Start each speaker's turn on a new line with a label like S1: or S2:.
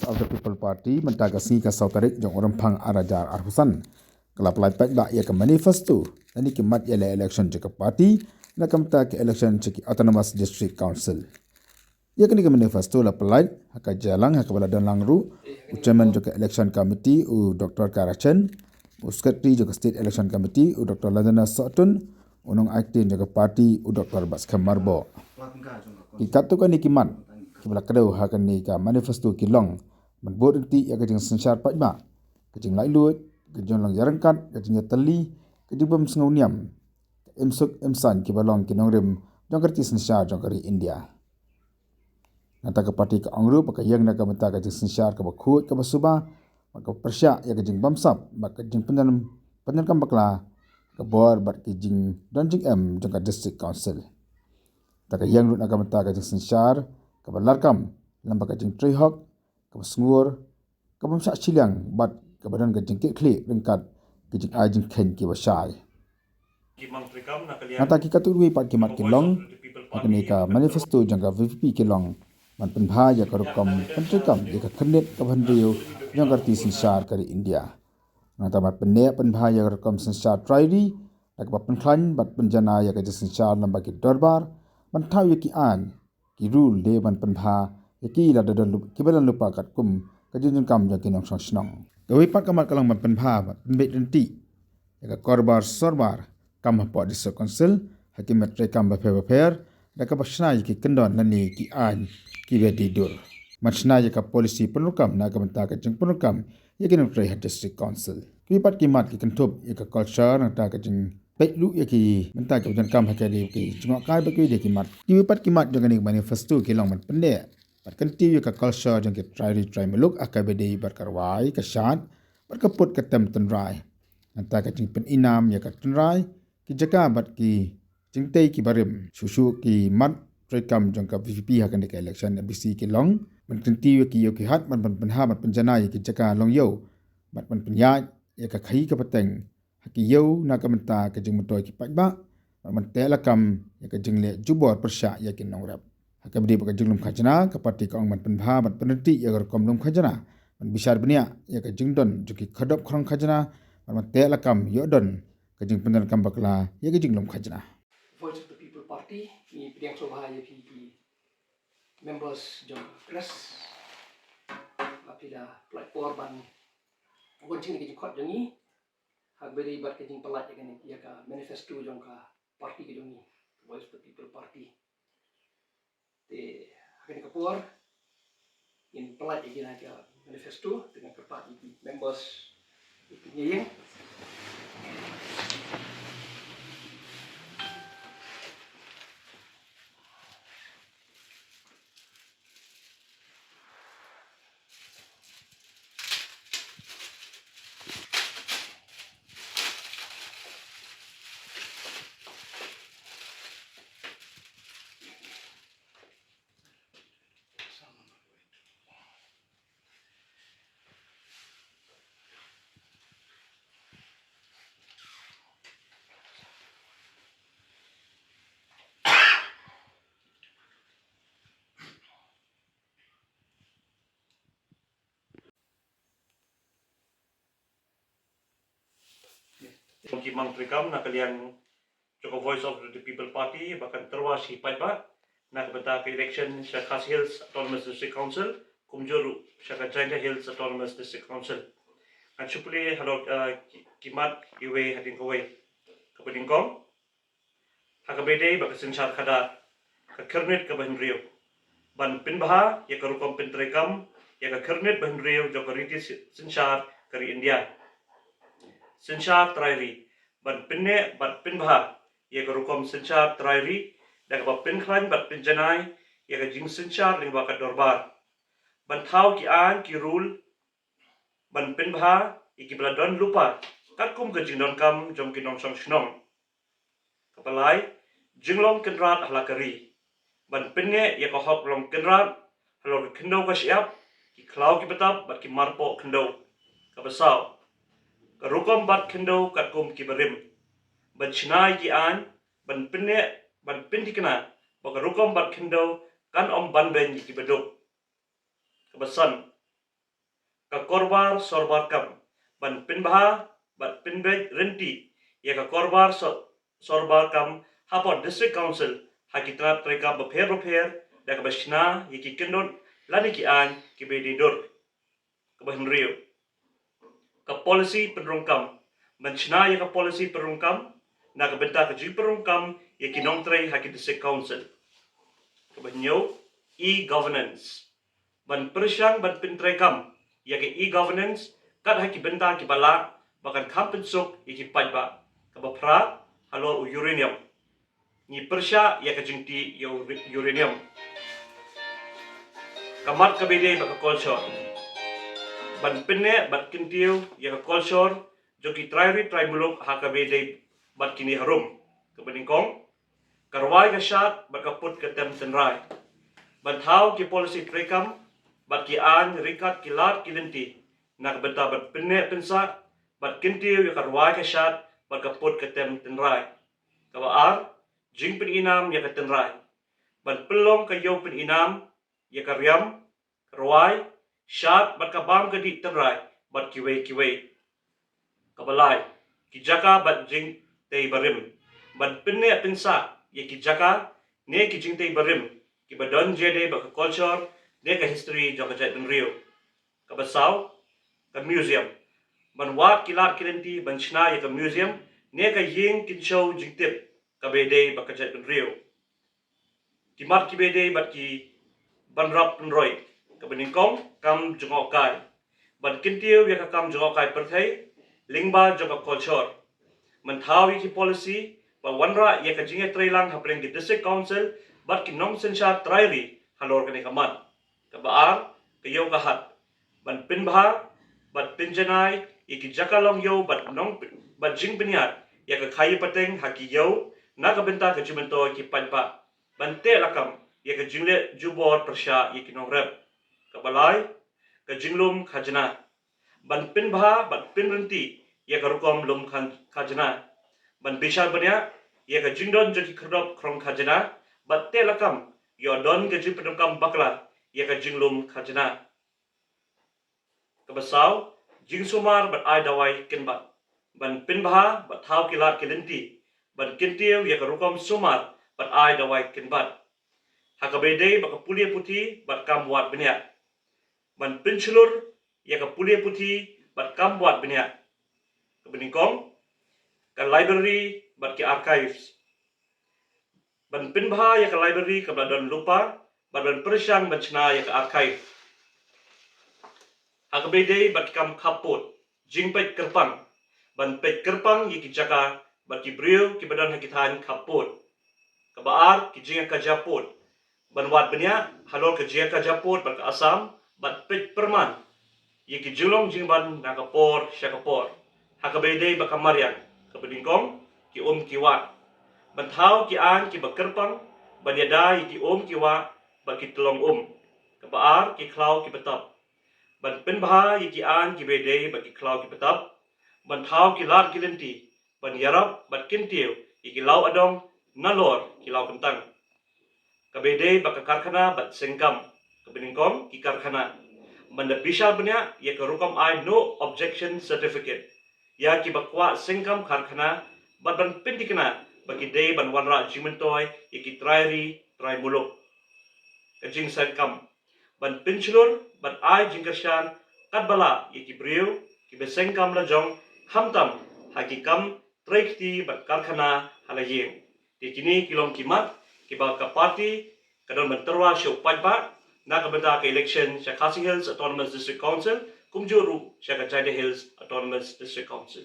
S1: of the People Party mentagasi ka sautarik jong orang pang arajar arhusan. Kelap lai pek ba ia ke manifesto dan ikimat ia election jika parti na kamta ke election jiki Autonomous District Council. Ia kini ke manifesto la pelai haka jalang haka bala dan langru ucaman jika election committee u Dr. Karachen u secretary jika state election committee u Dr. Ladana Sotun unong aktin jika parti u Dr. Baskam Marbo. Ikatukan ikimat kibala kadau hakan ni ka manifesto kilong menbot enti ya kajing sensar pajma kajing lai luit kajing lang yarangkat kajing tali kajing bam sengauniam emsuk emsan kibalong kinongrem jong kerti sensar jong kari India nata ka parti ka angru paka yang nak menta kajing sensar ka bakhut ka basuba maka persya ya kajing bamsap maka kajing penyan bakla ka bor bat kajing donjing jong ka district council taka yang ru nak menta kajing sensar kabalarkam lamba kajing trihok kabasengur kabamsak ciliang bat kabadan kajing keklik rengkat kajing ajing ken kibasai nata ki katului pat kimat kilong akni ka manifesto jangka VVP kilong man penbha ya karukam pentrikam ya ka khendet kabhandriu yang karti sensar kari India nata mat penne penbha ya karukam sensar trairi tak bat penklan bat penjana ya kajing sensar lamba ki darbar man thau ya ki an ki rule de ban penbha ki la dadan ki balan lupa kat kum kajun kam ja kinong song gawi pat kamat kalang ban penbha bat penbet renti ya ka korbar sorbar kam po di council hakim metre kam ba fair da ka basna ki kendon nani ki an ki be didur masna ya ka policy penukam na ka menta ka jing penukam ya kinong tre district council ki pat ki mat ki kentup ya ka culture na ta ka jing baik lu ya ki menta ka jan kam hakali ki cuma kai ba ki de ki mat ki pat ki mat jangan ni manifesto ki long man pende pat kanti ya ka culture jang ki try meluk akabede berkarwai ka shat berkeput ka tem tenrai anta ka jing pen inam ya ka tenrai ki jaka bat ki jingtei ki barim susu ki mat try kam jang ka VVP hakan de ka election BC ki long man kanti ya ki yo ki hat man penha mat penjana ya ki jaka long yo mat man penya ya ka khai ka pateng haki yau nak menta ke jeng metoy ki pajba man tela kam ya ke jeng le jubor persya ya kin nongrap haka bedi ka jeng lum khajana ka parti ka man penbha bat penenti ya ka kom lum khajana man bisar benia ya ka jeng don juki khadop khrong khajana man tela kam yo don ka jeng pendan kam bakla ya ke jeng lum khajana
S2: Voice of the People Party ni priang sobha ya ki members jong press apila platform ban goncing ki khot jangi hagberi bat kajing pelat ya kan ya ka manifesto jong ka parti ke jong ni Voice of the People Party te hakan ka por in pelat ya ka manifesto dengan kertas iki members nyeng
S3: Kimang Trikam na kalian Joko Voice of the People Party bahkan terwas hipatba na kebeta ke election Shakas Hills Autonomous District Council kumjuru Shakas Jainta Hills Autonomous District Council and supuli halo kimat iwe hading kowe kapening kong hakabede baka sensar kada ka kernet ka bahnrio ban pinbaha ya karukom pintrekam ya ka kernet bahnrio Joko Riti sensar kari India sensar trairi ban pinne bat pinbha ya karukom sensar trairi dak ba pinklan bat pinjanai ya ka jing sensar ling ba ka dorbar ban thau ki an ki rule ban pinbha iki bladon lupa kat kum ka jing don kam jom ki nong song shnong kapalai jinglong kenrat ahlakari ban pinne ya ka hok long kenrat halo kendo ka siap ki klau ki betap bat ki marpo kendo ka basau karukom bat kendo kat kum ki barim ban chinai ki an ban pinti kena baka rukom bat kendo kan om ban ben ki bedok kebesan ka korbar sorbar kam ban pinbha ban pinbej renti ya ka korbar sorbar kam hapot district council hakitra treka bapher da ka bashna yiki kendon lani ki an ki bedidor ka bahnrio ka policy penrungkam menchna ya ka policy penrungkam na ka benta ka ji penrungkam yiki nongtrei haki district council ka bahnyo e-governance ban persyang ban pintrei kam yaki e-governance kat haki benta ki bala bakan kampensuk yaki pajba ka bapra halor uranium ni persya ya ka jingti uranium kamat ka bede baka culture ban pinne bat kintiu ya ka culture joki trai muluk ha ka bede bat kini harum ka beningkong karwai ka shat baka put ka tem tenrai ban thau ki policy trekam bat ki an rikat kilat kilenti nak benta bat pinne pensa bat kintiu ya karwai ka shat baka put ka tem tenrai ka baar jing pin inam ya ka tenrai ban pelong ka yo pin inam ya ka riam rawai shat bat ka bam ka di tenrai bat kiwe ka balai ki jaka bat jing tei barim ban pinne pensa ya ki jaka ne ki jing tei barim ki badon jede ba ka culture ne ka history jo ka jai rio ka basau ka museum ban wat kilat kilenti ban chna ya ka museum ne ka ying kin show jingtip ka bede ba ka jai rio ki mat ki bede bat ki ban rap roi ka beningkong kam jungokai ban kintiu ya ka kam jungokai perthai lingba jo ka culture man thawi ki policy ba wanra ya ka jinge trailang hapreng ki district council bat ki nong sensha trairi halor ka ne kaman ka baar ka yo ka hat ban pinbha bat pinjanai iki jakalong yo bat nong bat jing piniat ya ka khai pateng haki yo na ka benta ka jimento ki panpa ban te lakam ya ka jingle jubor persya iki nong rep ka balai ka jinglum khajna ban pinbha bat pinrenti ya ka rukom lum khajna ban bisha banya ya ka jingdon joki khrop krong khajna bat te lakam yo don ka jing pedungkam bakla ya ka jinglum khajna ka basau jing sumar bat ai dawai kinbat ban pinbha bat thau kilat kilenti ban kintiu ya ka rukom sumar bat ai dawai kinbat hakabede baka pulia puti bat kam buat benya ban pinchulur ya ka pulia puti bat kam buat benya ka beningkong ka library bat ki archives ban pinbha ya ka library ka badon lupa ban persyang ban chna ya ka archive hakabede bat kam kaput jingpet kerpang ban pet kerpang ya ki jaka bat ki brio ki badon hakitan kaput ka baar ki jinga ka japut ban wat benya halor ke jia ka japut bat ka asam bat pet perman ye ki julong jingban na ka por syakapor hakabede ba ka marian ka beningkong ki ki wat ban thau ki an ki bakerpang ban yada ye ki ki wa ba ki telong ka baar ki klau ki betap ban pinbha ye ki an ki bede ba ki klau ki betap ban thau ki lat kilenti ban yarap bat kintiu ye ki lau adong nalor ki lau kentang kabede baka karkhana bat sengkam kebeningkong ki karkhana banda bisha benya ya ka rukam I no objection certificate ya ki bakwa sengkam karkhana bat ban pintikna bagi day ban wanra jimentoy ya ki trai muluk kajing sengkam ban pinchulur ban I jingkershan kadbala ya ki brio ki besengkam lajong hamtam hakikam traikti bat karkhana halayeng tikini kilong kimat kiba ka party kadon menterwa show pajba na ka benda ka election sa Khasi Hills Autonomous District Council kumjuru sa Kajaida Hills Autonomous District Council